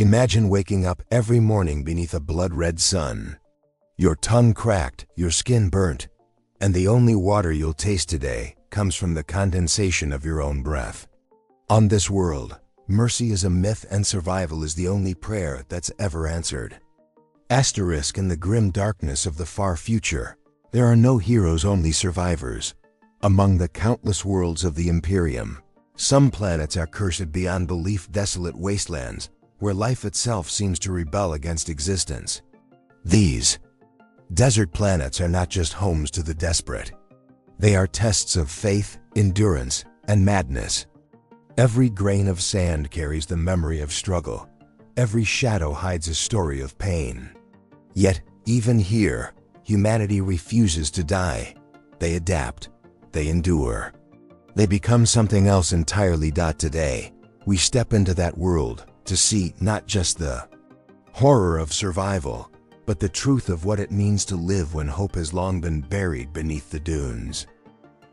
Imagine waking up every morning beneath a blood-red sun. Your tongue cracked, your skin burnt, and the only water you'll taste today comes from the condensation of your own breath. On this world, mercy is a myth and survival is the only prayer that's ever answered. Asterisk in the grim darkness of the far future, there are no heroes, only survivors. Among the countless worlds of the Imperium, some planets are cursed beyond belief, desolate wastelands where life itself seems to rebel against existence. These desert planets are not just homes to the desperate. They are tests of faith, endurance, and madness. Every grain of sand carries the memory of struggle. Every shadow hides a story of pain. Yet, even here, humanity refuses to die. They adapt. They endure. They become something else entirely. Today, we step into that world to see not just the horror of survival, but the truth of what it means to live when hope has long been buried beneath the dunes.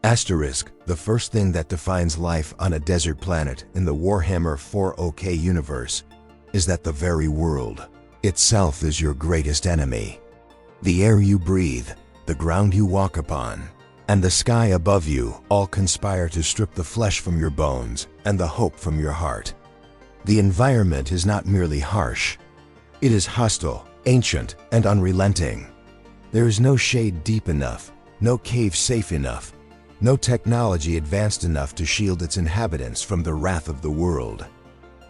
Asterisk, the first thing that defines life on a desert planet in the Warhammer40K universe is that the very world itself is your greatest enemy. The air you breathe, the ground you walk upon, and the sky above you all conspire to strip the flesh from your bones and the hope from your heart. The environment is not merely harsh. It is hostile, ancient, and unrelenting. There is no shade deep enough, no cave safe enough, no technology advanced enough to shield its inhabitants from the wrath of the world.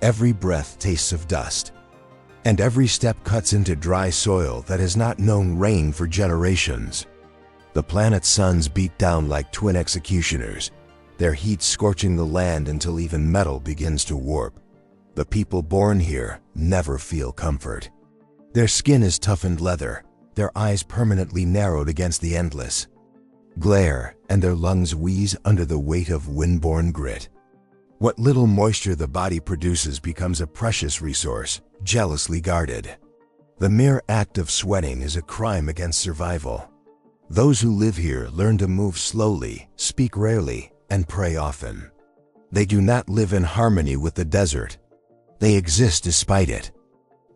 Every breath tastes of dust, and every step cuts into dry soil that has not known rain for generations. The planet's suns beat down like twin executioners, their heat scorching the land until even metal begins to warp. The people born here never feel comfort. Their skin is toughened leather, their eyes permanently narrowed against the endless glare, and their lungs wheeze under the weight of wind-borne grit. What little moisture the body produces becomes a precious resource, jealously guarded. The mere act of sweating is a crime against survival. Those who live here learn to move slowly, speak rarely, and pray often. They do not live in harmony with the desert. They exist despite it.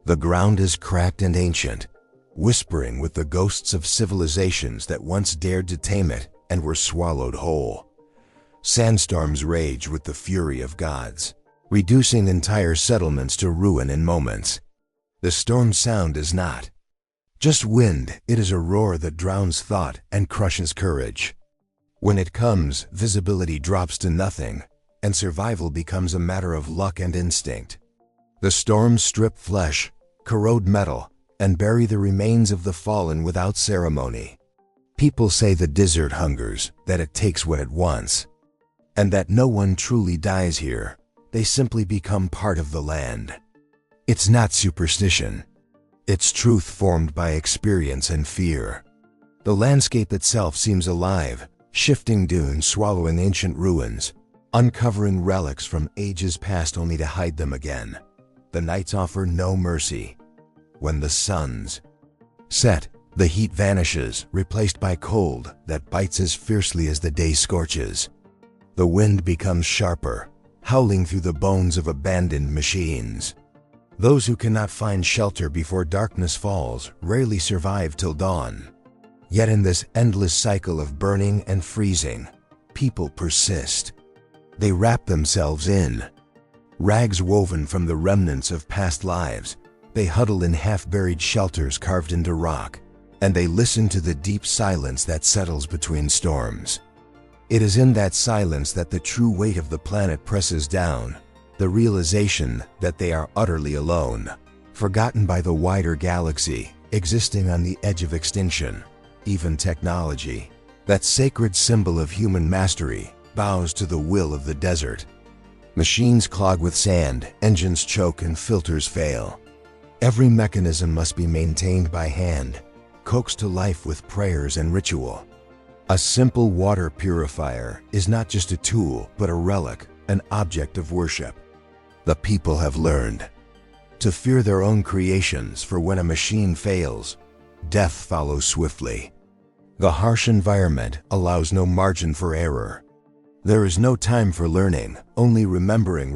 The ground is cracked and ancient, whispering with the ghosts of civilizations that once dared to tame it and were swallowed whole. Sandstorms rage with the fury of gods, reducing entire settlements to ruin in moments. The storm's sound is not just wind, it is a roar that drowns thought and crushes courage. When it comes, visibility drops to nothing, and survival becomes a matter of luck and instinct. The storms strip flesh, corrode metal, and bury the remains of the fallen without ceremony. People say the desert hungers, that it takes what it wants, and that no one truly dies here. They simply become part of the land. It's not superstition. It's truth formed by experience and fear. The landscape itself seems alive, shifting dunes swallowing ancient ruins, uncovering relics from ages past only to hide them again. The nights offer no mercy. When the suns set, the heat vanishes, replaced by cold that bites as fiercely as the day scorches. The wind becomes sharper, howling through the bones of abandoned machines. Those who cannot find shelter before darkness falls rarely survive till dawn. Yet in this endless cycle of burning and freezing, people persist. They wrap themselves in rags woven from the remnants of past lives. They huddle in half-buried shelters carved into rock, and they listen to the deep silence that settles between storms. It is in that silence that the true weight of the planet presses down, the realization that they are utterly alone, forgotten by the wider galaxy, existing on the edge of extinction. Even technology, that sacred symbol of human mastery, bows to the will of the desert. Machines clog with sand, engines choke, and filters fail. Every mechanism must be maintained by hand, coaxed to life with prayers and ritual. A simple water purifier is not just a tool, but a relic, an object of worship. The people have learned to fear their own creations, for when a machine fails, death follows swiftly. The harsh environment allows no margin for error. There is no time for learning, only remembering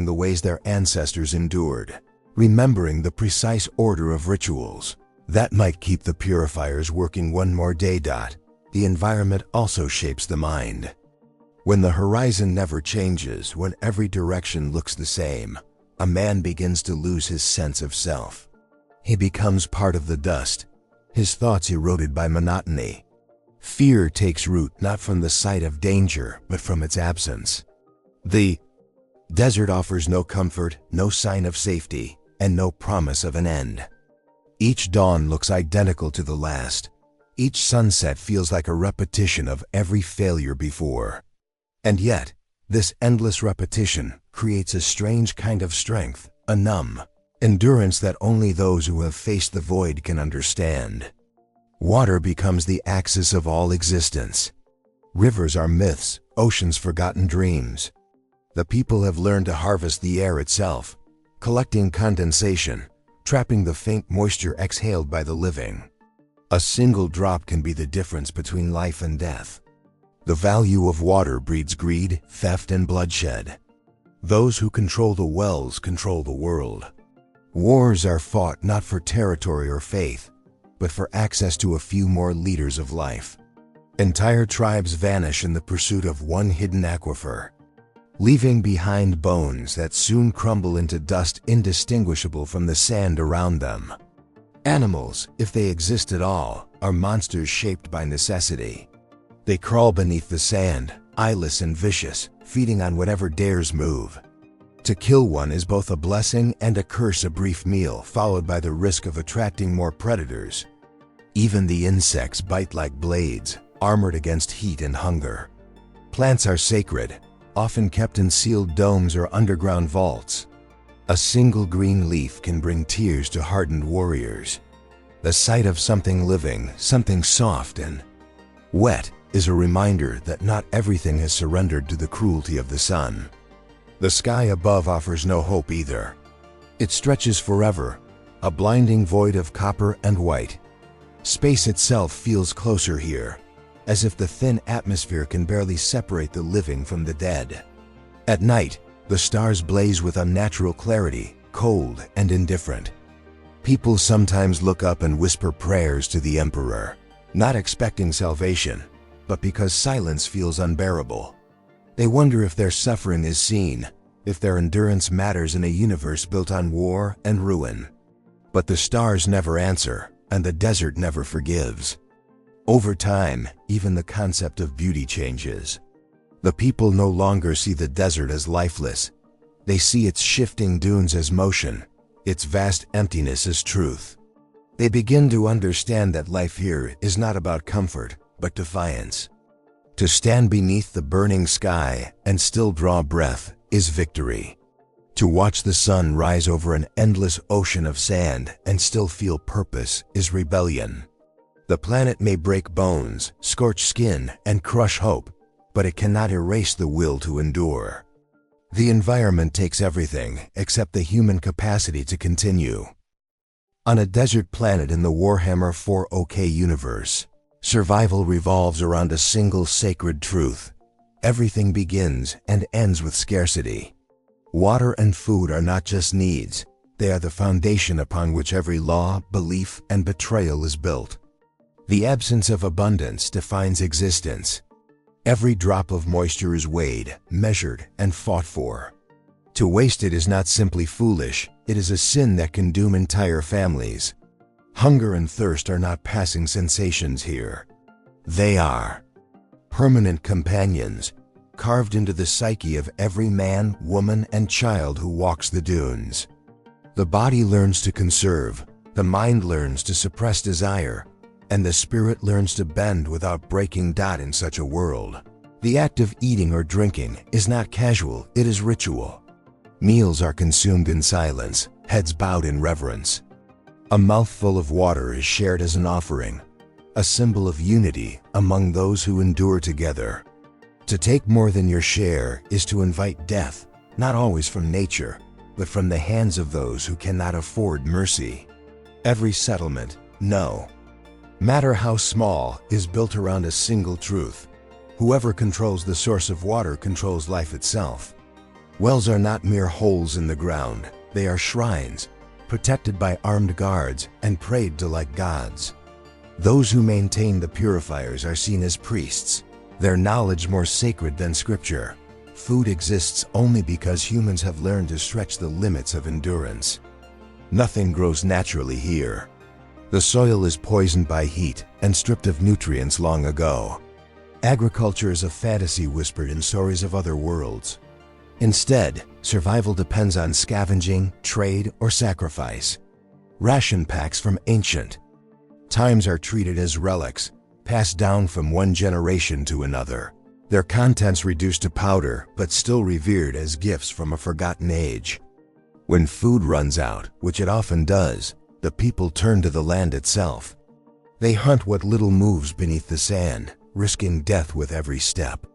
the ways their ancestors endured. remembering the precise order of rituals. That might keep the purifiers working one more day. The environment also shapes the mind. When the horizon never changes, when every direction looks the same, a man begins to lose his sense of self. He becomes part of the dust, his thoughts eroded by monotony. Fear takes root not from the sight of danger, but from its absence. The desert offers no comfort, no sign of safety, and no promise of an end. Each dawn looks identical to the last. Each sunset feels like a repetition of every failure before. And yet, this endless repetition creates a strange kind of strength, a numb endurance that only those who have faced the void can understand. Water becomes the axis of all existence. Rivers are myths, oceans forgotten dreams. The people have learned to harvest the air itself, collecting condensation, trapping the faint moisture exhaled by the living. A single drop can be the difference between life and death. The value of water breeds greed, theft, and bloodshed. Those who control the wells control the world. Wars are fought not for territory or faith, but for access to a few more liters of life. Entire tribes vanish in the pursuit of one hidden aquifer, leaving behind bones that soon crumble into dust indistinguishable from the sand around them. Animals, if they exist at all, are monsters shaped by necessity. They crawl beneath the sand, eyeless and vicious, feeding on whatever dares move. To kill one is both a blessing and a curse. A brief meal followed by the risk of attracting more predators. Even the insects bite like blades, armored against heat and hunger. Plants are sacred, often kept in sealed domes or underground vaults. A single green leaf can bring tears to hardened warriors. The sight of something living, something soft and wet, is a reminder that not everything has surrendered to the cruelty of the sun. The sky above offers no hope either. It stretches forever, a blinding void of copper and white. Space itself feels closer here, as if the thin atmosphere can barely separate the living from the dead. At night, the stars blaze with unnatural clarity, cold and indifferent. People sometimes look up and whisper prayers to the Emperor, not expecting salvation, but because silence feels unbearable. They wonder if their suffering is seen, if their endurance matters in a universe built on war and ruin. But the stars never answer, and the desert never forgives. Over time, even the concept of beauty changes. The people no longer see the desert as lifeless. They see its shifting dunes as motion, its vast emptiness as truth. They begin to understand that life here is not about comfort, but defiance. To stand beneath the burning sky and still draw breath is victory. To watch the sun rise over an endless ocean of sand and still feel purpose is rebellion. The planet may break bones, scorch skin, and crush hope, but it cannot erase the will to endure. The environment takes everything except the human capacity to continue. On a desert planet in the Warhammer40K universe, survival revolves around a single sacred truth. Everything begins and ends with scarcity. Water and food are not just needs, they are the foundation upon which every law, belief, and betrayal is built. The absence of abundance defines existence. Every drop of moisture is weighed, measured, and fought for. To waste it is not simply foolish, it is a sin that can doom entire families. Hunger and thirst are not passing sensations here. They are permanent companions, carved into the psyche of every man, woman, and child who walks the dunes. The body learns to conserve, the mind learns to suppress desire, and the spirit learns to bend without breaking. In such a world, the act of eating or drinking is not casual, it is ritual. Meals are consumed in silence, heads bowed in reverence. A mouthful of water is shared as an offering, a symbol of unity among those who endure together. To take more than your share is to invite death, not always from nature, but from the hands of those who cannot afford mercy. Every settlement, no matter how small, is built around a single truth. Whoever controls the source of water controls life itself. Wells are not mere holes in the ground, they are shrines, protected by armed guards and prayed to like gods. Those who maintain the purifiers are seen as priests, their knowledge more sacred than scripture. Food exists only because humans have learned to stretch the limits of endurance. Nothing grows naturally here. The soil is poisoned by heat and stripped of nutrients long ago. Agriculture is a fantasy whispered in stories of other worlds. Instead, survival depends on scavenging, trade, or sacrifice. Ration packs from ancient times are treated as relics, passed down from one generation to another. Their contents reduced to powder, but still revered as gifts from a forgotten age. When food runs out, which it often does, the people turn to the land itself. They hunt what little moves beneath the sand, risking death with every step.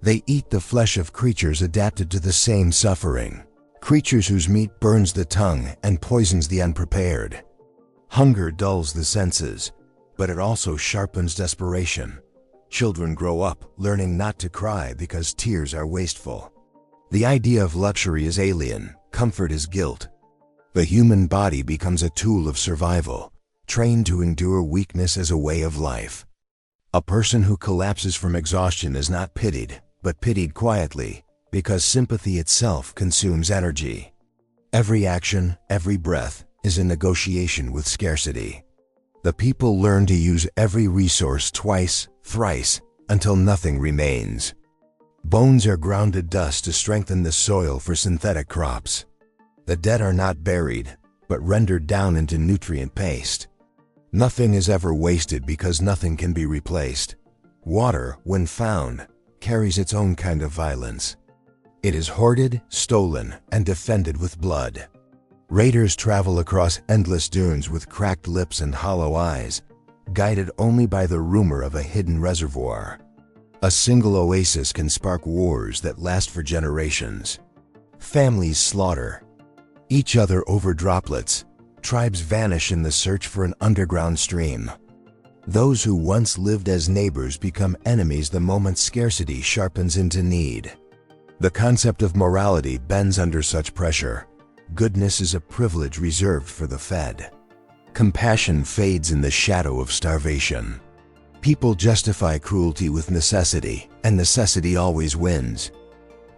They eat the flesh of creatures adapted to the same suffering, creatures whose meat burns the tongue and poisons the unprepared. Hunger dulls the senses, but it also sharpens desperation. Children grow up learning not to cry because tears are wasteful. The idea of luxury is alien, comfort is guilt. The human body becomes a tool of survival, trained to endure weakness as a way of life. A person who collapses from exhaustion is not pitied, but pitied quietly, because sympathy itself consumes energy. Every action, every breath, is a negotiation with scarcity. The people learn to use every resource twice, thrice, until nothing remains. Bones are ground to dust to strengthen the soil for synthetic crops. The dead are not buried, but rendered down into nutrient paste. Nothing is ever wasted because nothing can be replaced. Water, when found, carries its own kind of violence. It is hoarded, stolen, and defended with blood. Raiders travel across endless dunes with cracked lips and hollow eyes, guided only by the rumor of a hidden reservoir. A single oasis can spark wars that last for generations. Families slaughter each other over droplets. Tribes vanish in the search for an underground stream. Those who once lived as neighbors become enemies the moment scarcity sharpens into need. The concept of morality bends under such pressure. Goodness is a privilege reserved for the fed. Compassion fades in the shadow of starvation. People justify cruelty with necessity, and necessity always wins.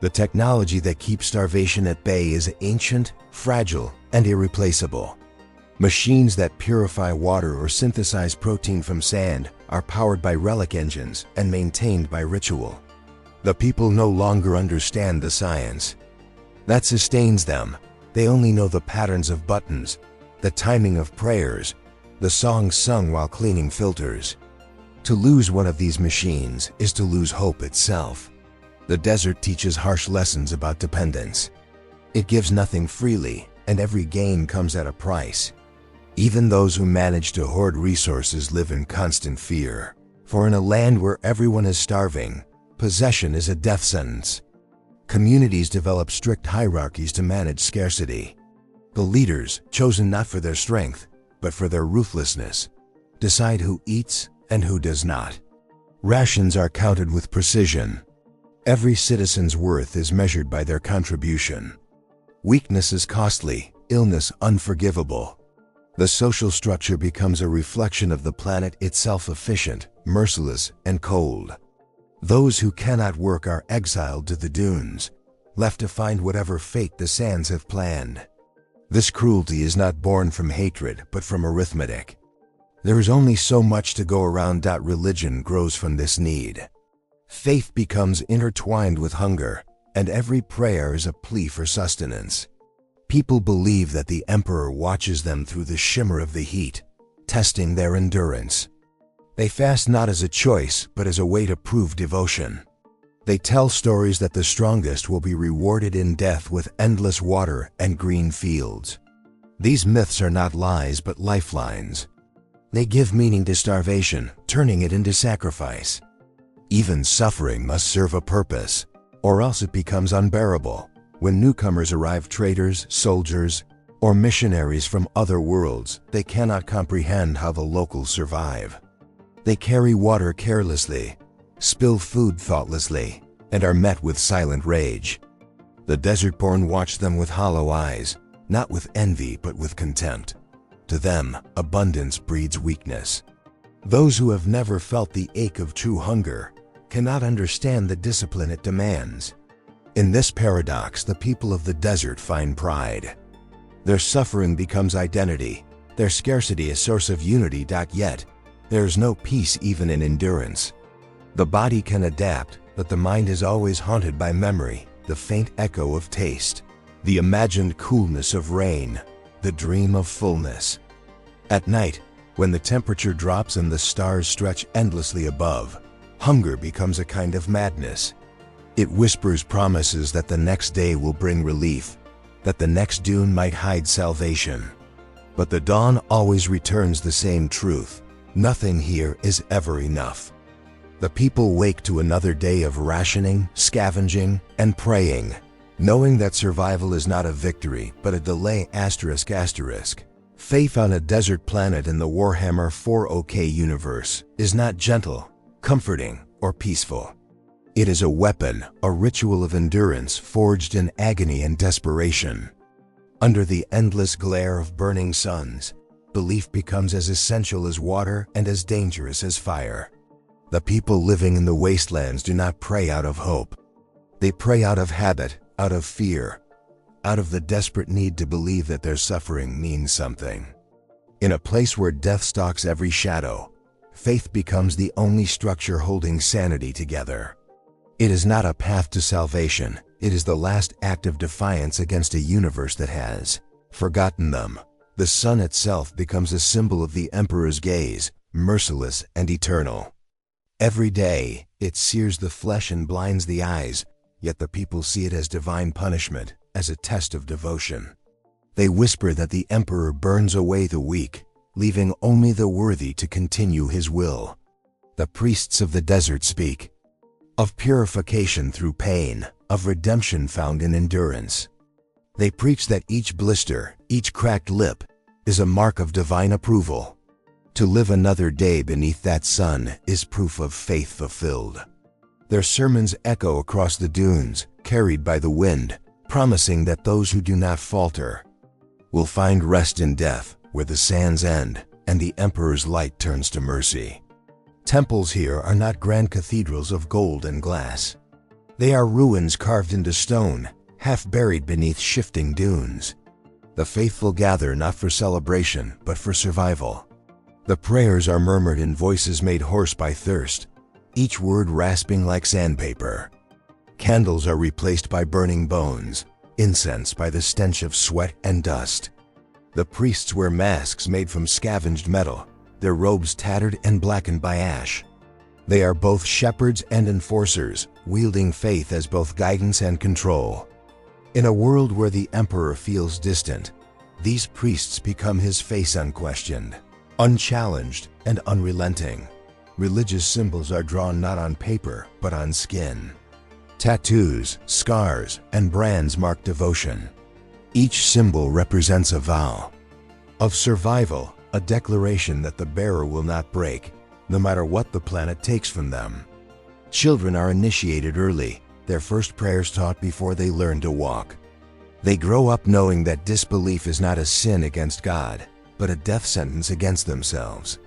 The technology that keeps starvation at bay is ancient, fragile, and irreplaceable. Machines that purify water or synthesize protein from sand are powered by relic engines and maintained by ritual. The people no longer understand the science that sustains them. They only know the patterns of buttons, the timing of prayers, the songs sung while cleaning filters. To lose one of these machines is to lose hope itself. The desert teaches harsh lessons about dependence. It gives nothing freely, and every gain comes at a price. Even those who manage to hoard resources live in constant fear. For in a land where everyone is starving, possession is a death sentence. Communities develop strict hierarchies to manage scarcity. The leaders, chosen not for their strength, but for their ruthlessness, decide who eats and who does not. Rations are counted with precision. Every citizen's worth is measured by their contribution. Weakness is costly, illness unforgivable. The social structure becomes a reflection of the planet itself, efficient, merciless, and cold. Those who cannot work are exiled to the dunes, left to find whatever fate the sands have planned. This cruelty is not born from hatred, but from arithmetic. There is only so much to go around. Religion grows from this need. Faith becomes intertwined with hunger, and every prayer is a plea for sustenance. People believe that the emperor watches them through the shimmer of the heat, testing their endurance. They fast not as a choice, but as a way to prove devotion. They tell stories that the strongest will be rewarded in death with endless water and green fields. These myths are not lies, but lifelines. They give meaning to starvation, turning it into sacrifice. Even suffering must serve a purpose, or else it becomes unbearable. When newcomers arrive, traders, soldiers, or missionaries from other worlds, they cannot comprehend how the locals survive. They carry water carelessly, spill food thoughtlessly, and are met with silent rage. The desert-born watch them with hollow eyes, not with envy but with contempt. To them, abundance breeds weakness. Those who have never felt the ache of true hunger cannot understand the discipline it demands. In this paradox, the people of the desert find pride. Their suffering becomes identity, their scarcity a source of unity. Yet, there is no peace even in endurance. The body can adapt, but the mind is always haunted by memory, the faint echo of taste, the imagined coolness of rain, the dream of fullness. At night, when the temperature drops and the stars stretch endlessly above, hunger becomes a kind of madness. It whispers promises that the next day will bring relief, that the next dune might hide salvation. But the dawn always returns the same truth: nothing here is ever enough. The people wake to another day of rationing, scavenging, and praying, knowing that survival is not a victory but a delay. Faith on a desert planet in the Warhammer40K universe is not gentle, comforting, or peaceful. It is a weapon, a ritual of endurance forged in agony and desperation. Under the endless glare of burning suns, belief becomes as essential as water and as dangerous as fire. The people living in the wastelands do not pray out of hope. They pray out of habit, out of fear, out of the desperate need to believe that their suffering means something. In a place where death stalks every shadow, faith becomes the only structure holding sanity together. It is not a path to salvation, it is the last act of defiance against a universe that has forgotten them. The sun itself becomes a symbol of the Emperor's gaze, merciless and eternal. Every day, it sears the flesh and blinds the eyes, yet the people see it as divine punishment, as a test of devotion. They whisper that the Emperor burns away the weak, leaving only the worthy to continue his will. The priests of the desert speak of purification through pain, of redemption found in endurance. They preach that each blister, each cracked lip, is a mark of divine approval. To live another day beneath that sun is proof of faith fulfilled. Their sermons echo across the dunes, carried by the wind, promising that those who do not falter will find rest in death, where the sands end and the Emperor's light turns to mercy. Temples here are not grand cathedrals of gold and glass. They are ruins carved into stone, half buried beneath shifting dunes. The faithful gather not for celebration, but for survival. The prayers are murmured in voices made hoarse by thirst, each word rasping like sandpaper. Candles are replaced by burning bones, incense by the stench of sweat and dust. The priests wear masks made from scavenged metal, their robes tattered and blackened by ash. They are both shepherds and enforcers, wielding faith as both guidance and control. In a world where the Emperor feels distant, these priests become his face unquestioned, unchallenged, and unrelenting. Religious symbols are drawn not on paper, but on skin. Tattoos, scars, and brands mark devotion. Each symbol represents a vow of survival, a declaration that the bearer will not break, no matter what the planet takes from them. Children are initiated early, their first prayers taught before they learn to walk. They grow up knowing that disbelief is not a sin against God, but a death sentence against themselves.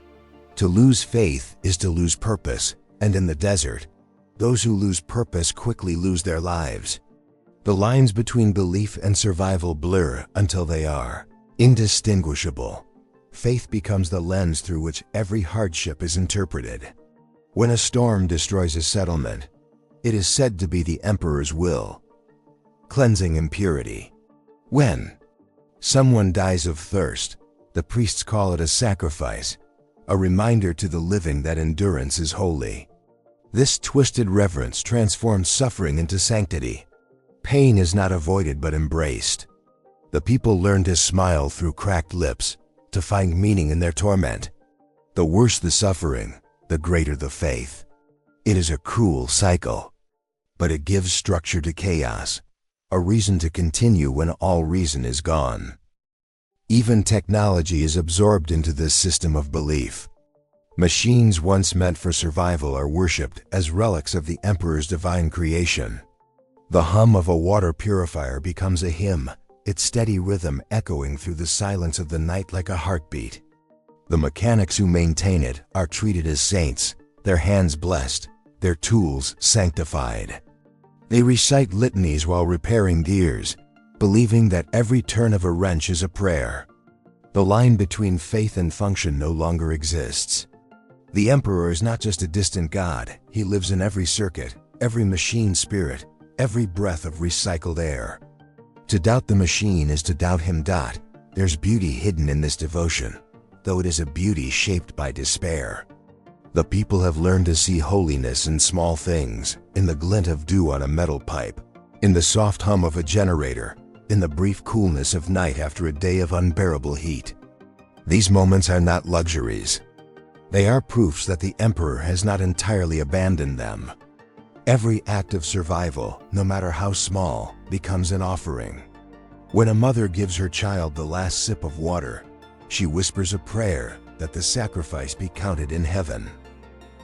To lose faith is to lose purpose, and in the desert, those who lose purpose quickly lose their lives. The lines between belief and survival blur until they are indistinguishable. Faith becomes the lens through which every hardship is interpreted. When a storm destroys a settlement, it is said to be the Emperor's will, cleansing impurity. When someone dies of thirst, the priests call it a sacrifice, a reminder to the living that endurance is holy. This twisted reverence transforms suffering into sanctity. Pain is not avoided but embraced. The people learn to smile through cracked lips, to find meaning in their torment. The worse the suffering, the greater the faith. It is a cruel cycle, but it gives structure to chaos, a reason to continue when all reason is gone. Even technology is absorbed into this system of belief. Machines once meant for survival are worshipped as relics of the Emperor's divine creation. The hum of a water purifier becomes a hymn, its steady rhythm echoing through the silence of the night like a heartbeat. The mechanics who maintain it are treated as saints, their hands blessed, their tools sanctified. They recite litanies while repairing gears, believing that every turn of a wrench is a prayer. The line between faith and function no longer exists. The Emperor is not just a distant god, he lives in every circuit, every machine spirit, every breath of recycled air. To doubt the machine is to doubt him. There's beauty hidden in this devotion, though it is a beauty shaped by despair. The people have learned to see holiness in small things, in the glint of dew on a metal pipe, in the soft hum of a generator, in the brief coolness of night after a day of unbearable heat. These moments are not luxuries. They are proofs that the Emperor has not entirely abandoned them. Every act of survival, no matter how small, becomes an offering. When a mother gives her child the last sip of water, she whispers a prayer that the sacrifice be counted in heaven.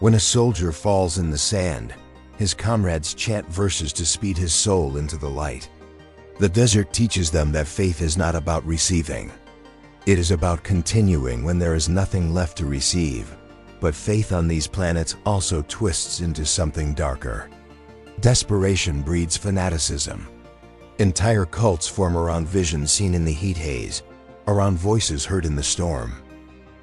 When a soldier falls in the sand, his comrades chant verses to speed his soul into the light. The desert teaches them that faith is not about receiving. It is about continuing when there is nothing left to receive. But faith on these planets also twists into something darker. Desperation breeds fanaticism. Entire cults form around visions seen in the heat haze, around voices heard in the storm.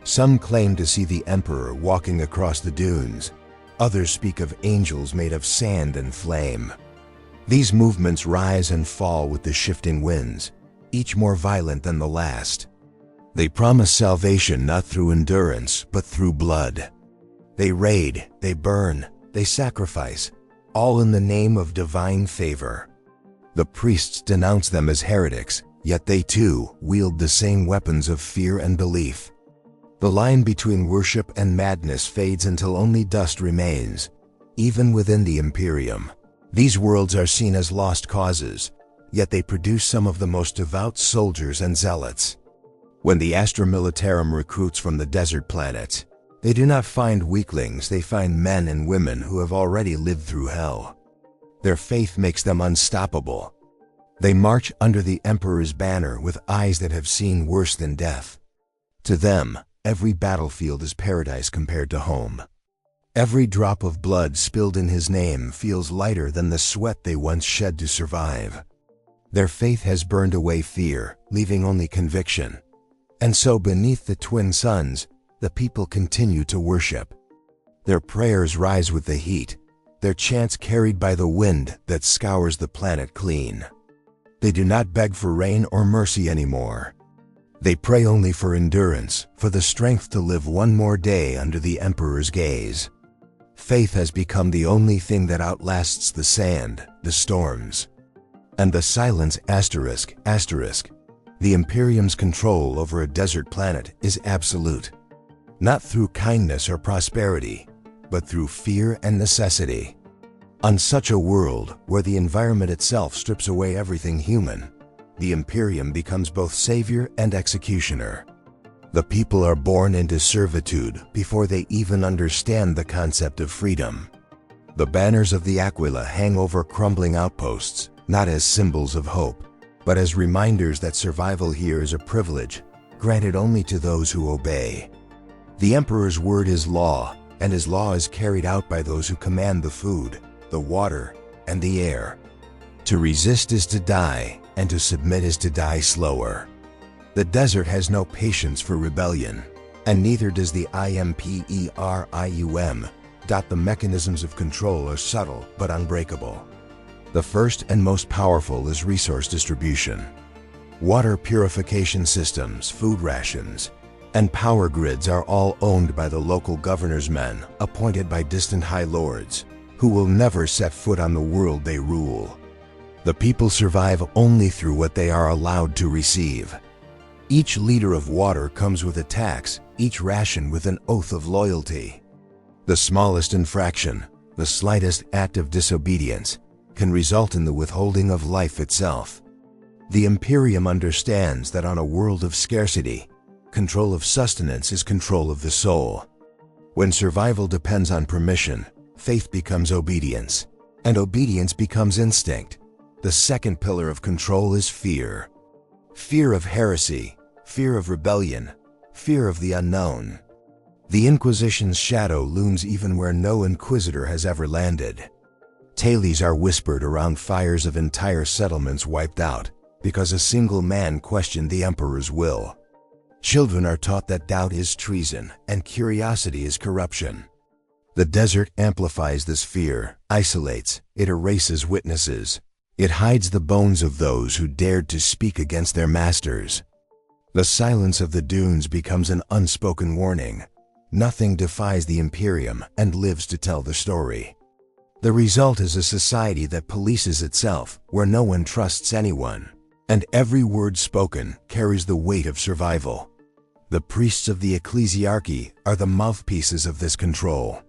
Some claim to see the Emperor walking across the dunes. Others speak of angels made of sand and flame. These movements rise and fall with the shifting winds, each more violent than the last. They promise salvation not through endurance, but through blood. They raid, they burn, they sacrifice, all in the name of divine favor. The priests denounce them as heretics, yet they too wield the same weapons of fear and belief. The line between worship and madness fades until only dust remains. Even within the Imperium, these worlds are seen as lost causes, yet they produce some of the most devout soldiers and zealots. When the Astra Militarum recruits from the desert planets, they do not find weaklings, they find men and women who have already lived through hell. Their faith makes them unstoppable. They march under the Emperor's banner with eyes that have seen worse than death. To them, every battlefield is paradise compared to home. Every drop of blood spilled in his name feels lighter than the sweat they once shed to survive. Their faith has burned away fear, leaving only conviction. And so beneath the twin suns, the people continue to worship. Their prayers rise with the heat, their chants carried by the wind that scours the planet clean. They do not beg for rain or mercy anymore. They pray only for endurance, for the strength to live one more day under the Emperor's gaze. Faith has become the only thing that outlasts the sand, the storms, and the silence. The Imperium's control over a desert planet is absolute. Not through kindness or prosperity, but through fear and necessity. On such a world, where the environment itself strips away everything human, the Imperium becomes both savior and executioner. The people are born into servitude before they even understand the concept of freedom. The banners of the Aquila hang over crumbling outposts, not as symbols of hope, but as reminders that survival here is a privilege, granted only to those who obey. The Emperor's word is law, and his law is carried out by those who command the food, the water, and the air. To resist is to die, and to submit is to die slower. The desert has no patience for rebellion, and neither does the Imperium. The mechanisms of control are subtle but unbreakable. The first and most powerful is resource distribution. Water purification systems, food rations, and power grids are all owned by the local governor's men, appointed by distant high lords, who will never set foot on the world they rule. The people survive only through what they are allowed to receive. Each liter of water comes with a tax, each ration with an oath of loyalty. The smallest infraction, the slightest act of disobedience, can result in the withholding of life itself. The Imperium understands that on a world of scarcity, control of sustenance is control of the soul. When survival depends on permission, faith becomes obedience, and obedience becomes instinct. The second pillar of control is fear. Fear of heresy, fear of rebellion, fear of the unknown. The Inquisition's shadow looms even where no inquisitor has ever landed. Tales are whispered around fires of entire settlements wiped out because a single man questioned the emperor's will. Children are taught that doubt is treason and curiosity is corruption. The desert amplifies this fear, isolates, it erases witnesses. It hides the bones of those who dared to speak against their masters. The silence of the dunes becomes an unspoken warning. Nothing defies the Imperium and lives to tell the story. The result is a society that polices itself, where no one trusts anyone, and every word spoken carries the weight of survival. The priests of the ecclesiarchy are the mouthpieces of this control.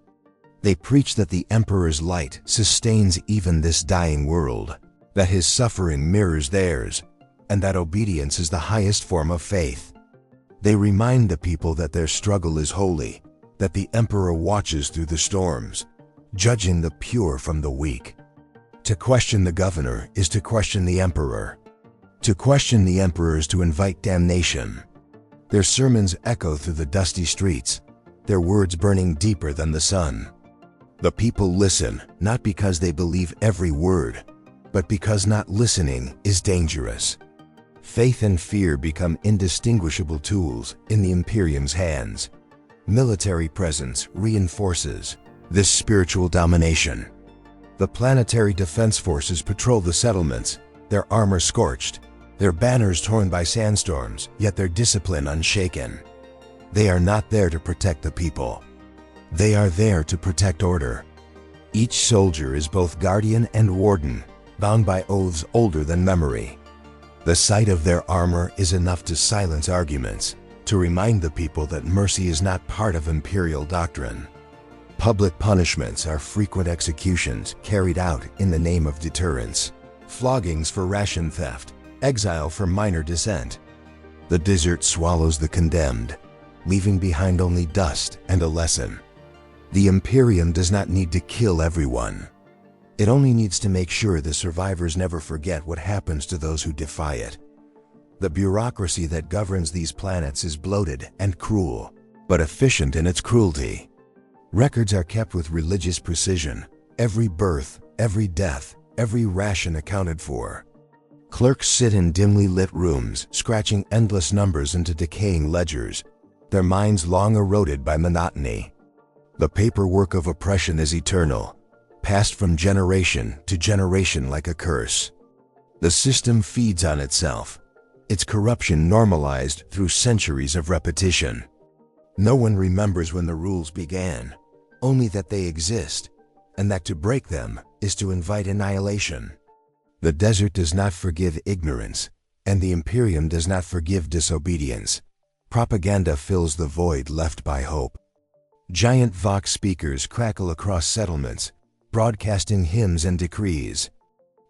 They preach that the emperor's light sustains even this dying world, that his suffering mirrors theirs, and that obedience is the highest form of faith. They remind the people that their struggle is holy, that the emperor watches through the storms, judging the pure from the weak. To question the governor is to question the emperor. To question the emperor is to invite damnation. Their sermons echo through the dusty streets, their words burning deeper than the sun. The people listen, not because they believe every word, but because not listening is dangerous. Faith and fear become indistinguishable tools in the Imperium's hands. Military presence reinforces this spiritual domination. The planetary defense forces patrol the settlements, their armor scorched, their banners torn by sandstorms, yet their discipline unshaken. They are not there to protect the people. They are there to protect order. Each soldier is both guardian and warden, bound by oaths older than memory. The sight of their armor is enough to silence arguments, to remind the people that mercy is not part of imperial doctrine. Public punishments are frequent executions carried out in the name of deterrence. Floggings for ration theft, exile for minor dissent. The desert swallows the condemned, leaving behind only dust and a lesson. The Imperium does not need to kill everyone. It only needs to make sure the survivors never forget what happens to those who defy it. The bureaucracy that governs these planets is bloated and cruel, but efficient in its cruelty. Records are kept with religious precision. Every birth, every death, every ration accounted for. Clerks sit in dimly lit rooms, scratching endless numbers into decaying ledgers, their minds long eroded by monotony. The paperwork of oppression is eternal, passed from generation to generation like a curse. The system feeds on itself, its corruption normalized through centuries of repetition. No one remembers when the rules began, only that they exist, and that to break them is to invite annihilation. The desert does not forgive ignorance, and the Imperium does not forgive disobedience. Propaganda fills the void left by hope. Giant Vox speakers crackle across settlements, broadcasting hymns and decrees.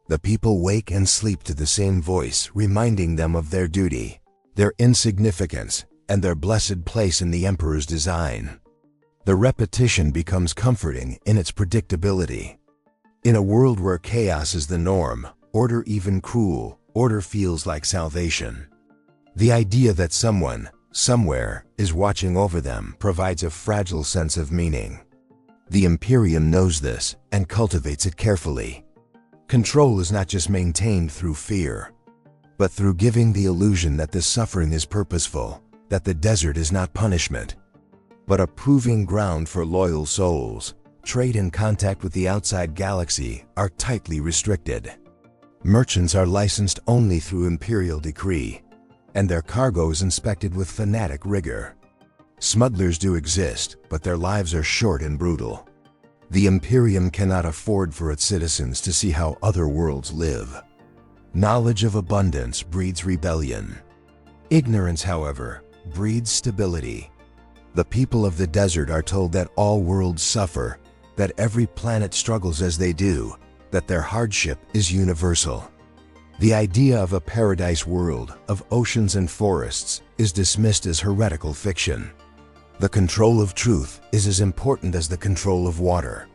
The people wake and sleep to the same voice, reminding them of their duty, their insignificance, and their blessed place in the Emperor's design. The repetition becomes comforting in its predictability. In a world where chaos is the norm, order even cruel, order feels like salvation. The idea that someone, somewhere, is watching over them provides a fragile sense of meaning. The Imperium knows this and cultivates it carefully. Control is not just maintained through fear, but through giving the illusion that the suffering is purposeful, that the desert is not punishment, but a proving ground for loyal souls. Trade and contact with the outside galaxy are tightly restricted. Merchants are licensed only through imperial decree, and their cargo is inspected with fanatic rigor. Smugglers do exist, but their lives are short and brutal. The Imperium cannot afford for its citizens to see how other worlds live. Knowledge of abundance breeds rebellion. Ignorance, however, breeds stability. The people of the desert are told that all worlds suffer, that every planet struggles as they do, that their hardship is universal. The idea of a paradise world, of oceans and forests, is dismissed as heretical fiction. The control of truth is as important as the control of water.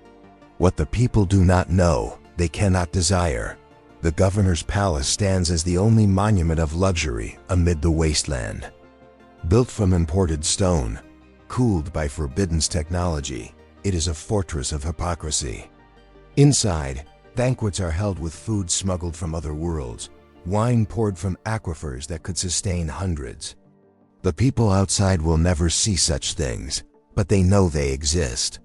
What the people do not know, they cannot desire. The governor's palace stands as the only monument of luxury amid the wasteland. Built from imported stone, cooled by forbidden technology, it is a fortress of hypocrisy. Inside, banquets are held with food smuggled from other worlds, wine poured from aquifers that could sustain hundreds. The people outside will never see such things, but they know they exist.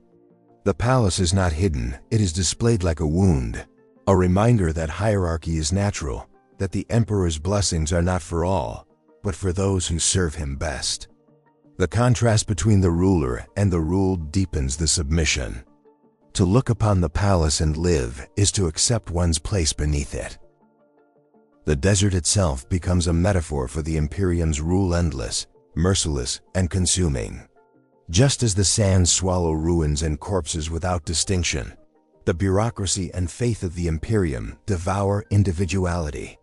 The palace is not hidden, it is displayed like a wound, a reminder that hierarchy is natural, that the emperor's blessings are not for all, but for those who serve him best. The contrast between the ruler and the ruled deepens the submission. To look upon the palace and live is to accept one's place beneath it. The desert itself becomes a metaphor for the Imperium's rule, endless, merciless, and consuming. Just as the sands swallow ruins and corpses without distinction, the bureaucracy and faith of the Imperium devour individuality.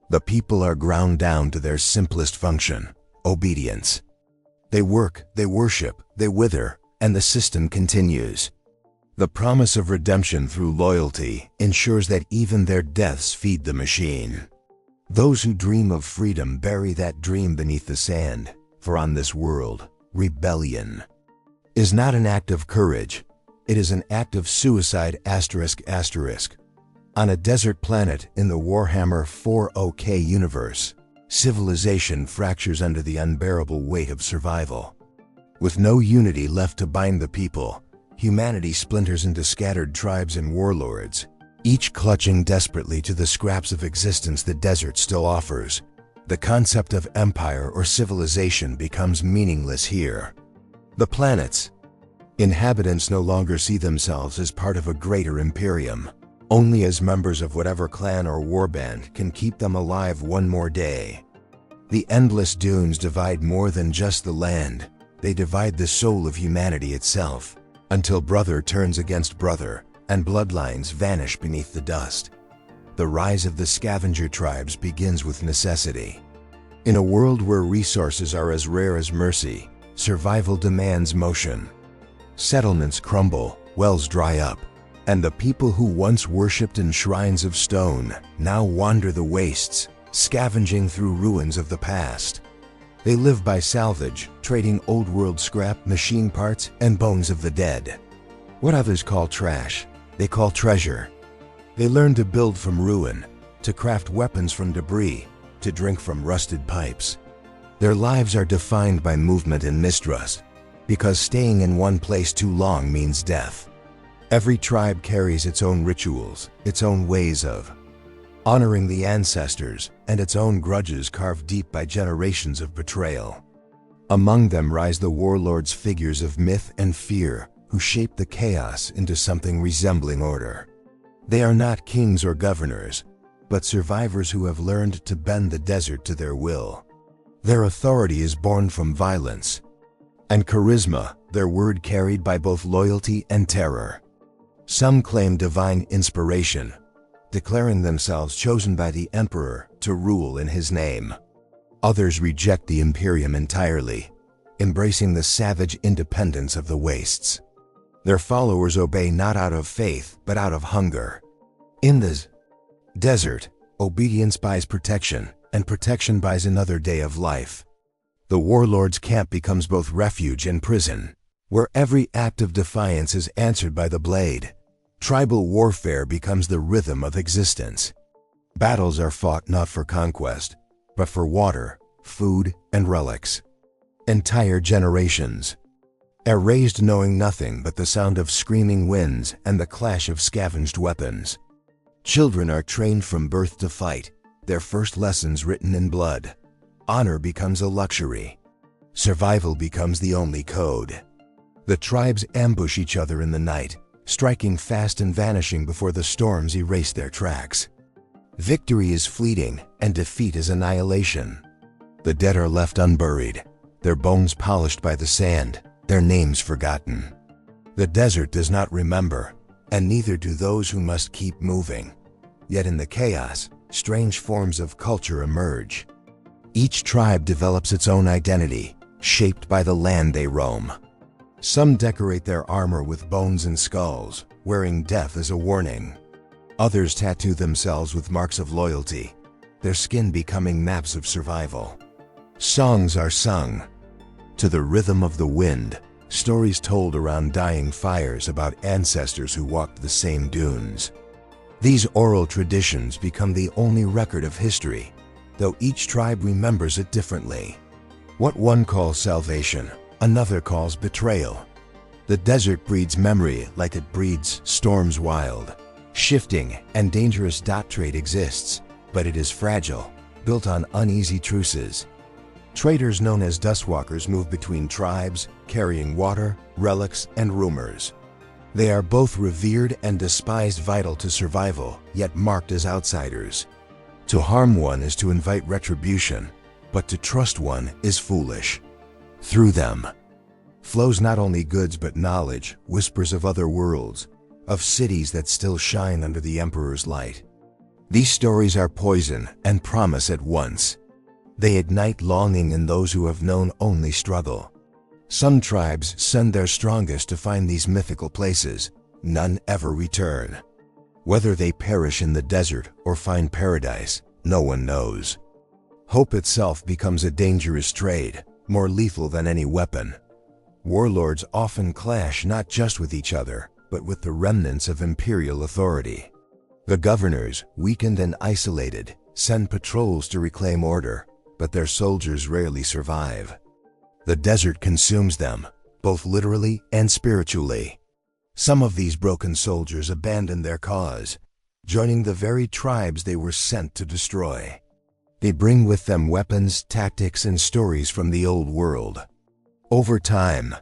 The people are ground down to their simplest function, obedience. They work, they worship, they wither, and the system continues. The promise of redemption through loyalty ensures that even their deaths feed the machine. Those who dream of freedom bury that dream beneath the sand, for on this world, rebellion is not an act of courage, it is an act of suicide ****. On a desert planet in the Warhammer40K universe, civilization fractures under the unbearable weight of survival. With no unity left to bind the people, humanity splinters into scattered tribes and warlords, each clutching desperately to the scraps of existence the desert still offers. The concept of empire or civilization becomes meaningless here. The planet's inhabitants no longer see themselves as part of a greater imperium, only as members of whatever clan or warband can keep them alive one more day. The endless dunes divide more than just the land, they divide the soul of humanity itself, until brother turns against brother, and bloodlines vanish beneath the dust. The rise of the scavenger tribes begins with necessity. In a world where resources are as rare as mercy, survival demands motion. Settlements crumble, wells dry up, and the people who once worshipped in shrines of stone now wander the wastes, scavenging through ruins of the past. They live by salvage, trading old-world scrap, machine parts, and bones of the dead. What others call trash, they call treasure. They learn to build from ruin, to craft weapons from debris, to drink from rusted pipes. Their lives are defined by movement and mistrust, because staying in one place too long means death. Every tribe carries its own rituals, its own ways of honoring the ancestors, and its own grudges carved deep by generations of betrayal. Among them rise the warlords, figures of myth and fear, who shape the chaos into something resembling order. They are not kings or governors, but survivors who have learned to bend the desert to their will. Their authority is born from violence and charisma, their word carried by both loyalty and terror. Some claim divine inspiration, declaring themselves chosen by the emperor to rule in his name. Others reject the Imperium entirely, embracing the savage independence of the wastes. Their followers obey not out of faith, but out of hunger. In the desert, obedience buys protection, and protection buys another day of life. The warlord's camp becomes both refuge and prison, where every act of defiance is answered by the blade. Tribal warfare becomes the rhythm of existence. Battles are fought not for conquest, but for water, food, and relics. Entire generations erased, knowing nothing but the sound of screaming winds and the clash of scavenged weapons. Children are trained from birth to fight, their first lessons written in blood. Honor becomes a luxury. Survival becomes the only code. The tribes ambush each other in the night, striking fast and vanishing before the storms erase their tracks. Victory is fleeting, and defeat is annihilation. The dead are left unburied, their bones polished by the sand, their names forgotten. The desert does not remember, and neither do those who must keep moving. Yet in the chaos, strange forms of culture emerge. Each tribe develops its own identity, shaped by the land they roam. Some decorate their armor with bones and skulls, wearing death as a warning. Others tattoo themselves with marks of loyalty, their skin becoming maps of survival. Songs are sung to the rhythm of the wind, stories told around dying fires about ancestors who walked the same dunes. These oral traditions become the only record of history, though each tribe remembers it differently. What one calls salvation, another calls betrayal. The desert breeds memory like it breeds storms wild. Shifting and dangerous. Trade exists, but it is fragile, built on uneasy truces. Traders known as dustwalkers move between tribes, carrying water, relics, and rumors. They are both revered and despised, vital to survival, yet marked as outsiders. To harm one is to invite retribution, but to trust one is foolish. Through them flows not only goods but knowledge, whispers of other worlds, of cities that still shine under the Emperor's light. These stories are poison and promise at once. They ignite longing in those who have known only struggle. Some tribes send their strongest to find these mythical places. None ever return. Whether they perish in the desert or find paradise, no one knows. Hope itself becomes a dangerous trade, more lethal than any weapon. Warlords often clash not just with each other, but with the remnants of imperial authority. The governors, weakened and isolated, send patrols to reclaim order, but their soldiers rarely survive. The desert consumes them, both literally and spiritually. Some of these broken soldiers abandon their cause, joining the very tribes they were sent to destroy. They bring with them weapons, tactics, and stories from the old world. Over time,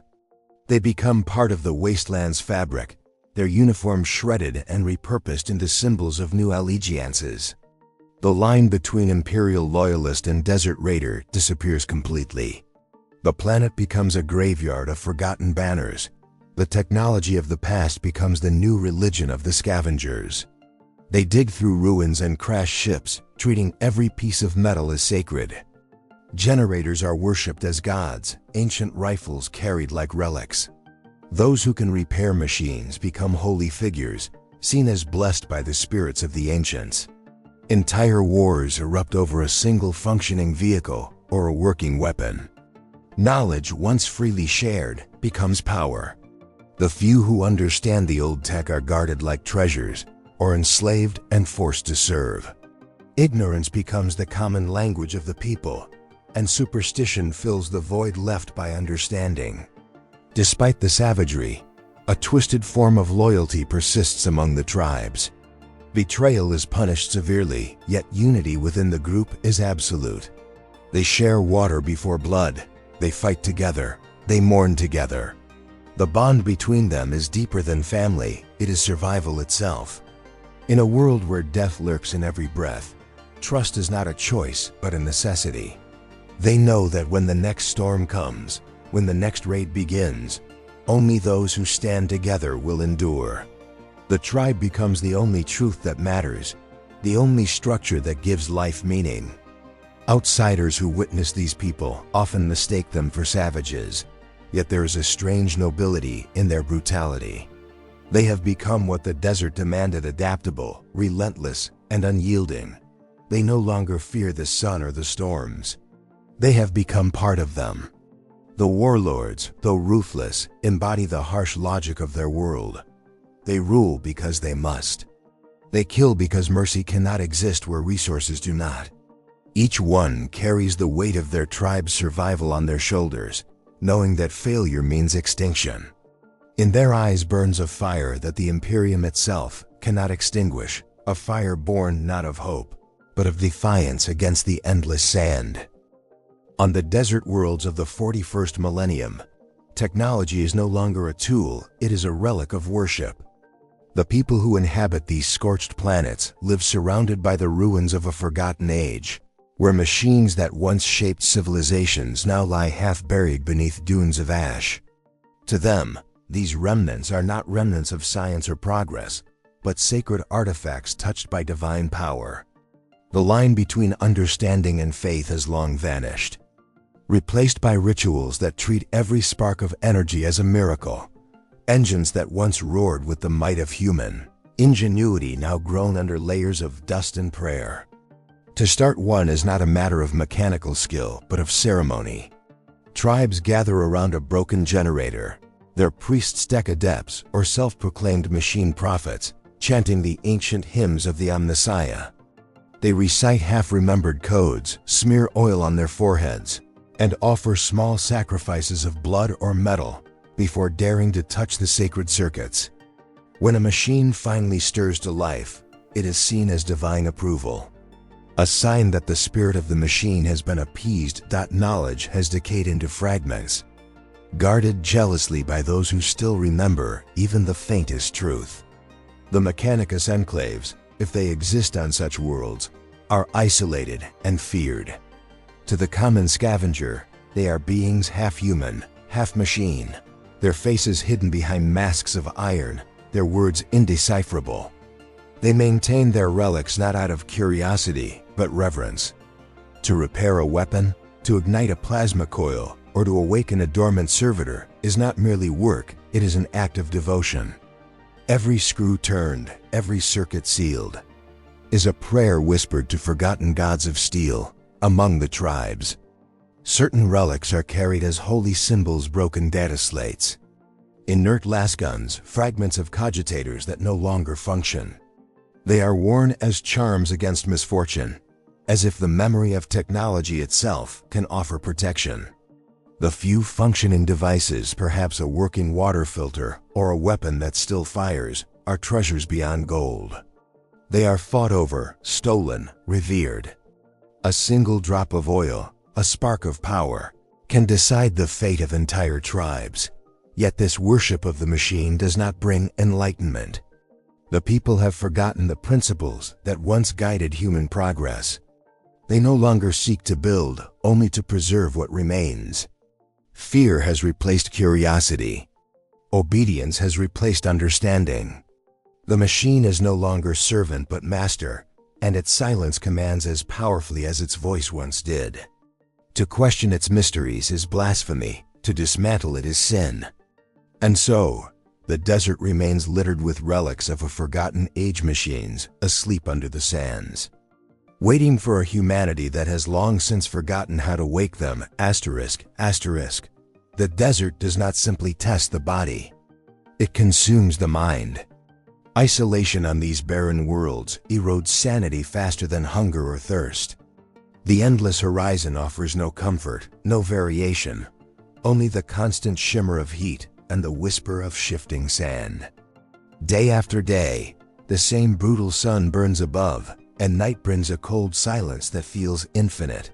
they become part of the wasteland's fabric, their uniforms shredded and repurposed into symbols of new allegiances. The line between imperial loyalist and desert raider disappears completely. The planet becomes a graveyard of forgotten banners. The technology of the past becomes the new religion of the scavengers. They dig through ruins and crash ships, treating every piece of metal as sacred. Generators are worshipped as gods, ancient rifles carried like relics. Those who can repair machines become holy figures, seen as blessed by the spirits of the ancients. Entire wars erupt over a single functioning vehicle or a working weapon. Knowledge, once freely shared, becomes power. The few who understand the old tech are guarded like treasures, or enslaved and forced to serve. Ignorance becomes the common language of the people, and superstition fills the void left by understanding. Despite the savagery, a twisted form of loyalty persists among the tribes. Betrayal is punished severely, yet unity within the group is absolute. They share water before blood, they fight together, they mourn together. The bond between them is deeper than family, it is survival itself. In a world where death lurks in every breath, trust is not a choice but a necessity. They know that when the next storm comes, when the next raid begins, only those who stand together will endure. The tribe becomes the only truth that matters, the only structure that gives life meaning. Outsiders who witness these people often mistake them for savages, yet there is a strange nobility in their brutality. They have become what the desert demanded: adaptable, relentless, and unyielding. They no longer fear the sun or the storms. They have become part of them. The warlords, though ruthless, embody the harsh logic of their world. They rule because they must. They kill because mercy cannot exist where resources do not. Each one carries the weight of their tribe's survival on their shoulders, knowing that failure means extinction. In their eyes burns a fire that the Imperium itself cannot extinguish, a fire born not of hope, but of defiance against the endless sand. On the desert worlds of the 41st millennium, technology is no longer a tool, it is a relic of worship. The people who inhabit these scorched planets live surrounded by the ruins of a forgotten age, where machines that once shaped civilizations now lie half-buried beneath dunes of ash. To them, these remnants are not remnants of science or progress, but sacred artifacts touched by divine power. The line between understanding and faith has long vanished, replaced by rituals that treat every spark of energy as a miracle. Engines that once roared with the might of human ingenuity now grown under layers of dust and prayer. To start one is not a matter of mechanical skill, but of ceremony. Tribes gather around a broken generator, their priests deck adepts or self-proclaimed machine prophets, chanting the ancient hymns of the Omnissiah. They recite half-remembered codes, smear oil on their foreheads, and offer small sacrifices of blood or metal before daring to touch the sacred circuits. When a machine finally stirs to life, it is seen as divine approval, a sign that the spirit of the machine has been appeased. Knowledge has decayed into fragments, guarded jealously by those who still remember even the faintest truth. The Mechanicus enclaves, if they exist on such worlds, are isolated and feared. To the common scavenger, they are beings half human, half machine, their faces hidden behind masks of iron, their words indecipherable. They maintain their relics not out of curiosity, but reverence. To repair a weapon, to ignite a plasma coil, or to awaken a dormant servitor is not merely work, it is an act of devotion. Every screw turned, every circuit sealed, is a prayer whispered to forgotten gods of steel among the tribes. Certain relics are carried as holy symbols, broken data slates, inert lasguns, fragments of cogitators that no longer function. They are worn as charms against misfortune, as if the memory of technology itself can offer protection. The few functioning devices, perhaps a working water filter or a weapon that still fires, are treasures beyond gold. They are fought over, stolen, revered. A single drop of oil, a spark of power, can decide the fate of entire tribes. Yet this worship of the machine does not bring enlightenment. The people have forgotten the principles that once guided human progress. They no longer seek to build, only to preserve what remains. Fear has replaced curiosity. Obedience has replaced understanding. The machine is no longer servant but master, and its silence commands as powerfully as its voice once did. To question its mysteries is blasphemy, to dismantle it is sin. And so, the desert remains littered with relics of a forgotten age, machines asleep under the sands, waiting for a humanity that has long since forgotten how to wake them. The desert does not simply test the body, it consumes the mind. Isolation on these barren worlds erodes sanity faster than hunger or thirst. The endless horizon offers no comfort, no variation, only the constant shimmer of heat and the whisper of shifting sand. Day after day, the same brutal sun burns above, and night brings a cold silence that feels infinite.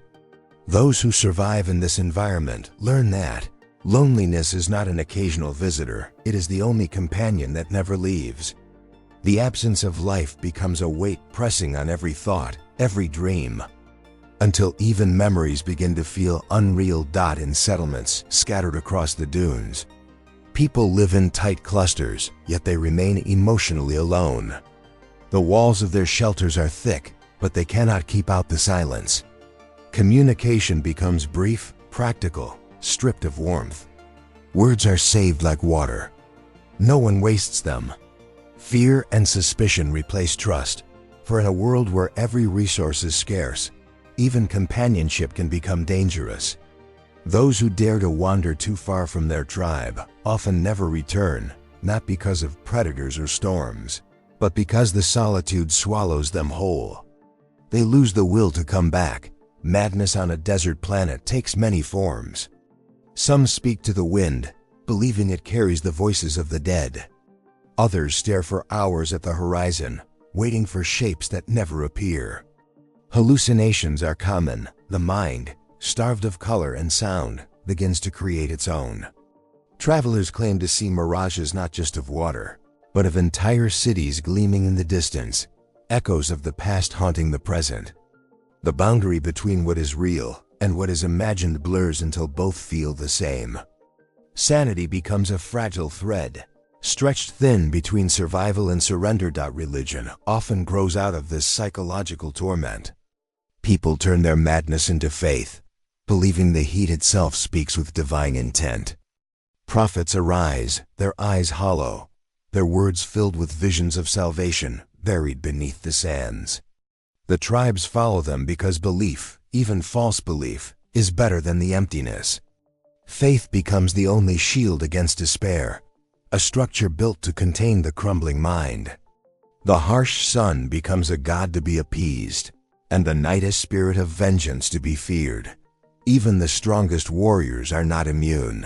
Those who survive in this environment learn that loneliness is not an occasional visitor, it is the only companion that never leaves. The absence of life becomes a weight pressing on every thought, every dream, until even memories begin to feel unreal. In settlements scattered across the dunes, people live in tight clusters, yet they remain emotionally alone. The walls of their shelters are thick, but they cannot keep out the silence. Communication becomes brief, practical, stripped of warmth. Words are saved like water. No one wastes them. Fear and suspicion replace trust, for in a world where every resource is scarce, even companionship can become dangerous. Those who dare to wander too far from their tribe often never return, not because of predators or storms, but because the solitude swallows them whole. They lose the will to come back. Madness on a desert planet takes many forms. Some speak to the wind, believing it carries the voices of the dead. Others stare for hours at the horizon, waiting for shapes that never appear. Hallucinations are common. The mind, starved of color and sound, begins to create its own. Travelers claim to see mirages not just of water, but of entire cities gleaming in the distance, echoes of the past haunting the present. The boundary between what is real and what is imagined blurs until both feel the same. Sanity becomes a fragile thread, stretched thin between survival and surrender. Religion often grows out of this psychological torment. People turn their madness into faith, believing the heat itself speaks with divine intent. Prophets arise, their eyes hollow, their words filled with visions of salvation buried beneath the sands. The tribes follow them because belief, even false belief, is better than the emptiness. Faith becomes the only shield against despair, a structure built to contain the crumbling mind. The harsh sun becomes a god to be appeased, and the night a spirit of vengeance to be feared. Even the strongest warriors are not immune.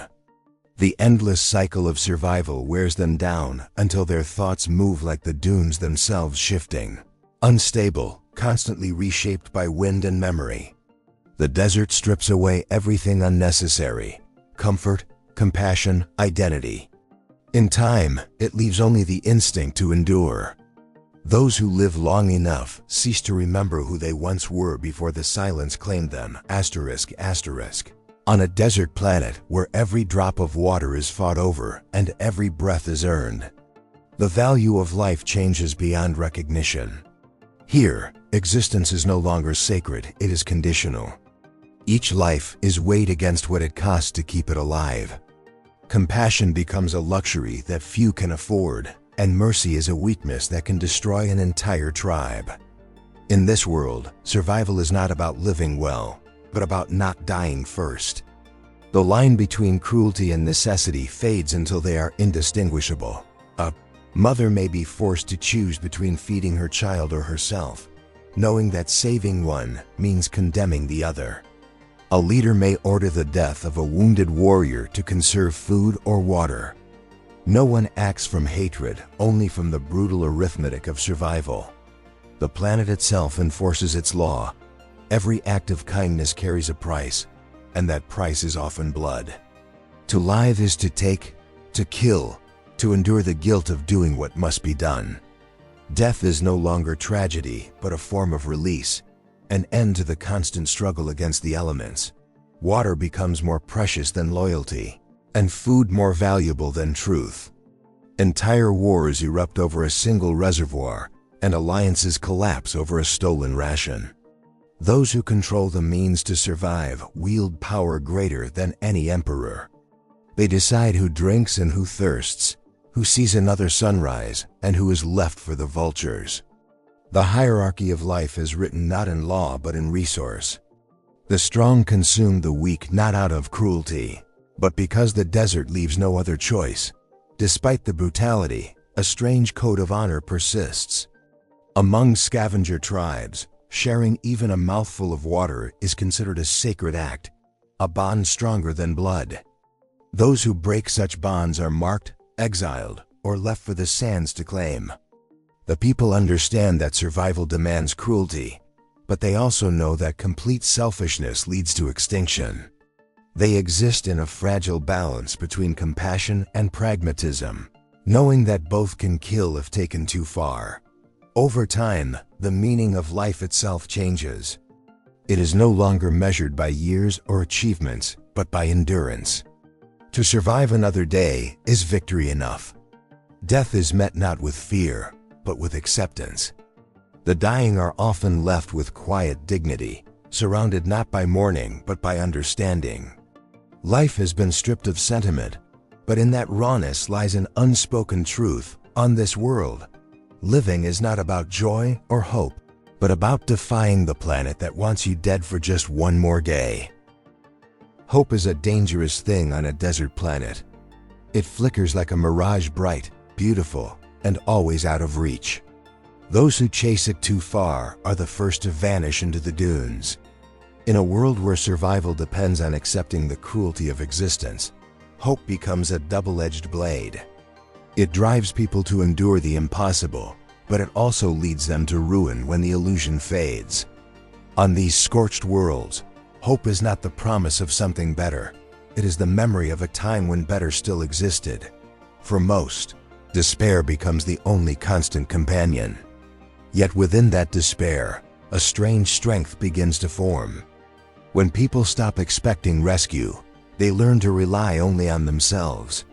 The endless cycle of survival wears them down until their thoughts move like the dunes themselves, shifting, unstable, constantly reshaped by wind and memory. The desert strips away everything unnecessary: comfort, compassion, identity. In time, it leaves only the instinct to endure. Those who live long enough cease to remember who they once were before the silence claimed them. On a desert planet where every drop of water is fought over and every breath is earned, the value of life changes beyond recognition. Here, existence is no longer sacred, it is conditional. Each life is weighed against what it costs to keep it alive. Compassion becomes a luxury that few can afford, and mercy is a weakness that can destroy an entire tribe. In this world, survival is not about living well, but about not dying first. The line between cruelty and necessity fades until they are indistinguishable. A mother may be forced to choose between feeding her child or herself, knowing that saving one means condemning the other. A leader may order the death of a wounded warrior to conserve food or water. No one acts from hatred, only from the brutal arithmetic of survival. The planet itself enforces its law. Every act of kindness carries a price, and that price is often blood. To live is to take, to kill, to endure the guilt of doing what must be done. Death is no longer tragedy, but a form of release, an end to the constant struggle against the elements. Water becomes more precious than loyalty, and food more valuable than truth. Entire wars erupt over a single reservoir, and alliances collapse over a stolen ration. Those who control the means to survive wield power greater than any emperor. They decide who drinks and who thirsts, who sees another sunrise, and who is left for the vultures. The hierarchy of life is written not in law but in resource. The strong consume the weak not out of cruelty, but because the desert leaves no other choice. Despite the brutality, a strange code of honor persists. Among scavenger tribes, sharing even a mouthful of water is considered a sacred act, a bond stronger than blood. Those who break such bonds are marked, exiled, or left for the sands to claim. The people understand that survival demands cruelty, but they also know that complete selfishness leads to extinction. They exist in a fragile balance between compassion and pragmatism, knowing that both can kill if taken too far. Over time, the meaning of life itself changes. It is no longer measured by years or achievements, but by endurance. To survive another day is victory enough. Death is met not with fear, but with acceptance. The dying are often left with quiet dignity, surrounded not by mourning but by understanding. Life has been stripped of sentiment, but in that rawness lies an unspoken truth. On this world, living is not about joy or hope, but about defying the planet that wants you dead for just one more day. Hope is a dangerous thing on a desert planet. It flickers like a mirage, bright, beautiful, and always out of reach. Those who chase it too far are the first to vanish into the dunes. In a world where survival depends on accepting the cruelty of existence, hope becomes a double-edged blade. It drives people to endure the impossible, but it also leads them to ruin when the illusion fades. On these scorched worlds, hope is not the promise of something better. It is the memory of a time when better still existed. For most, despair becomes the only constant companion. Yet within that despair, a strange strength begins to form. When people stop expecting rescue, they learn to rely only on themselves.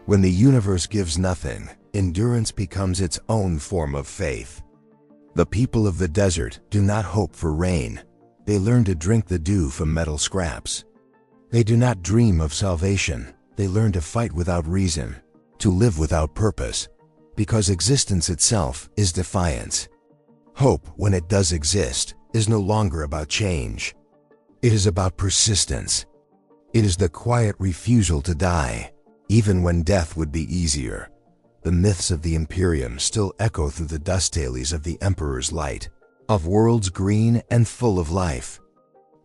When the universe gives nothing, endurance becomes its own form of faith. The people of the desert do not hope for rain. They learn to drink the dew from metal scraps. They do not dream of salvation. They learn to fight without reason, to live without purpose, because existence itself is defiance. Hope, when it does exist, is no longer about change. It is about persistence. It is the quiet refusal to die, even when death would be easier. The myths of the Imperium still echo through the dust tailies of the Emperor's light, of worlds green and full of life.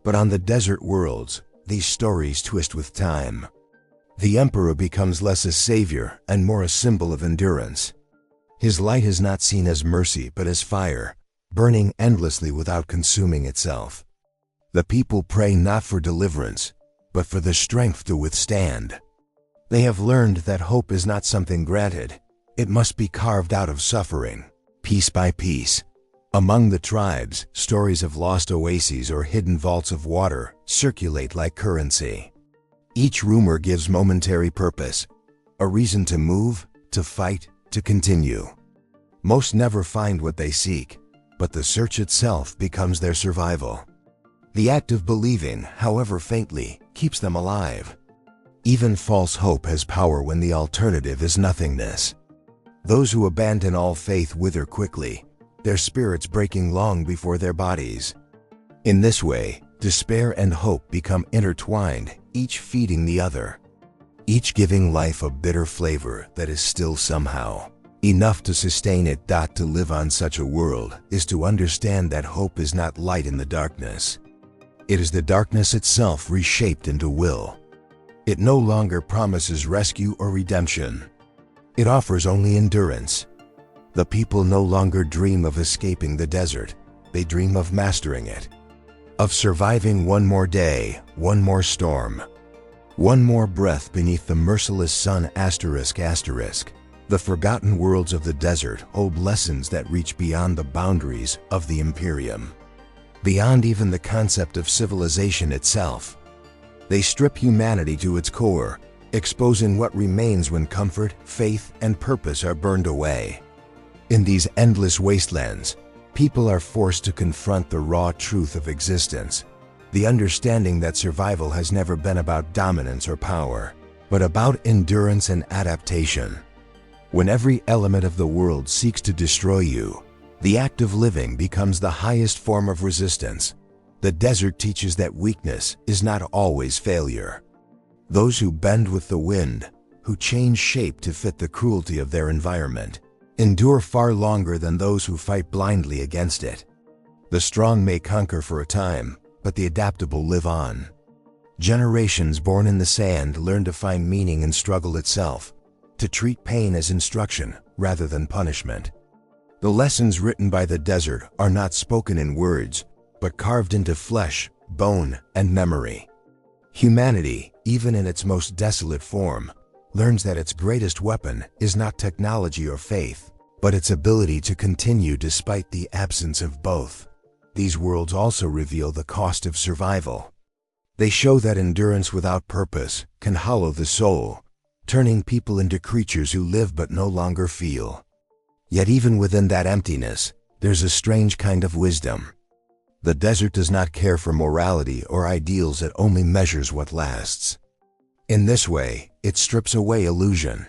But on the desert worlds, these stories twist with time. The Emperor becomes less a savior and more a symbol of endurance. His light is not seen as mercy but as fire, burning endlessly without consuming itself. The people pray not for deliverance, but for the strength to withstand. They have learned that hope is not something granted. It must be carved out of suffering, piece by piece. Among the tribes, stories of lost oases or hidden vaults of water circulate like currency. Each rumor gives momentary purpose, a reason to move, to fight, to continue. Most never find what they seek, but the search itself becomes their survival. The act of believing, however faintly, keeps them alive. Even false hope has power when the alternative is nothingness. Those who abandon all faith wither quickly, their spirits breaking long before their bodies. In this way, despair and hope become intertwined, each feeding the other, each giving life a bitter flavor that is still somehow enough to sustain it. To live on such a world is to understand that hope is not light in the darkness. It is the darkness itself reshaped into will. It no longer promises rescue or redemption. It offers only endurance. The people no longer dream of escaping the desert. They dream of mastering it, of surviving one more day, one more storm, one more breath beneath the merciless sun. The forgotten worlds of the desert hold lessons that reach beyond the boundaries of the Imperium, beyond even the concept of civilization itself. They strip humanity to its core, exposing what remains when comfort, faith, and purpose are burned away. In these endless wastelands, people are forced to confront the raw truth of existence, the understanding that survival has never been about dominance or power, but about endurance and adaptation. When every element of the world seeks to destroy you, the act of living becomes the highest form of resistance. The desert teaches that weakness is not always failure. Those who bend with the wind, who change shape to fit the cruelty of their environment, endure far longer than those who fight blindly against it. The strong may conquer for a time, but the adaptable live on. Generations born in the sand learn to find meaning in struggle itself, to treat pain as instruction rather than punishment. The lessons written by the desert are not spoken in words, but carved into flesh, bone, and memory. Humanity, even in its most desolate form, learns that its greatest weapon is not technology or faith, but its ability to continue despite the absence of both. These worlds also reveal the cost of survival. They show that endurance without purpose can hollow the soul, turning people into creatures who live but no longer feel. Yet even within that emptiness, there's a strange kind of wisdom. The desert does not care for morality or ideals, it only measures what lasts. In this way, it strips away illusion.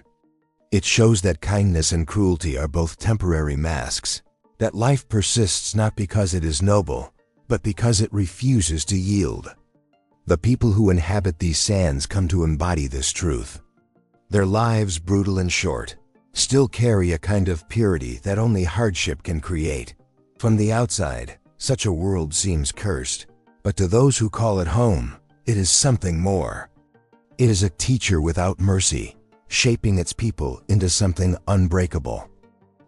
It shows that kindness and cruelty are both temporary masks, that life persists not because it is noble, but because it refuses to yield. The people who inhabit these sands come to embody this truth. Their lives, brutal and short, still carry a kind of purity that only hardship can create. From the outside, such a world seems cursed, but to those who call it home, it is something more. It is a teacher without mercy, shaping its people into something unbreakable.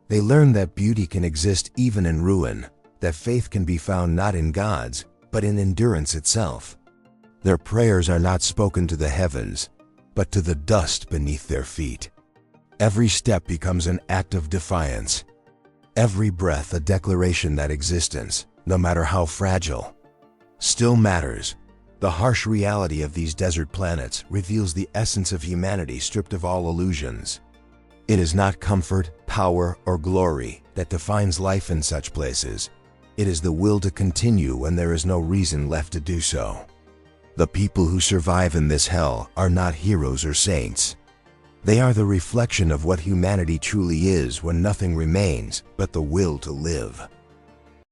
They learn that beauty can exist even in ruin, that faith can be found not in gods, but in endurance itself. Their prayers are not spoken to the heavens, but to the dust beneath their feet. Every step becomes an act of defiance. Every breath a declaration that existence, no matter how fragile, still matters. The harsh reality of these desert planets reveals the essence of humanity stripped of all illusions. It is not comfort, power, or glory that defines life in such places. It is the will to continue when there is no reason left to do so. The people who survive in this hell are not heroes or saints. They are the reflection of what humanity truly is when nothing remains but the will to live.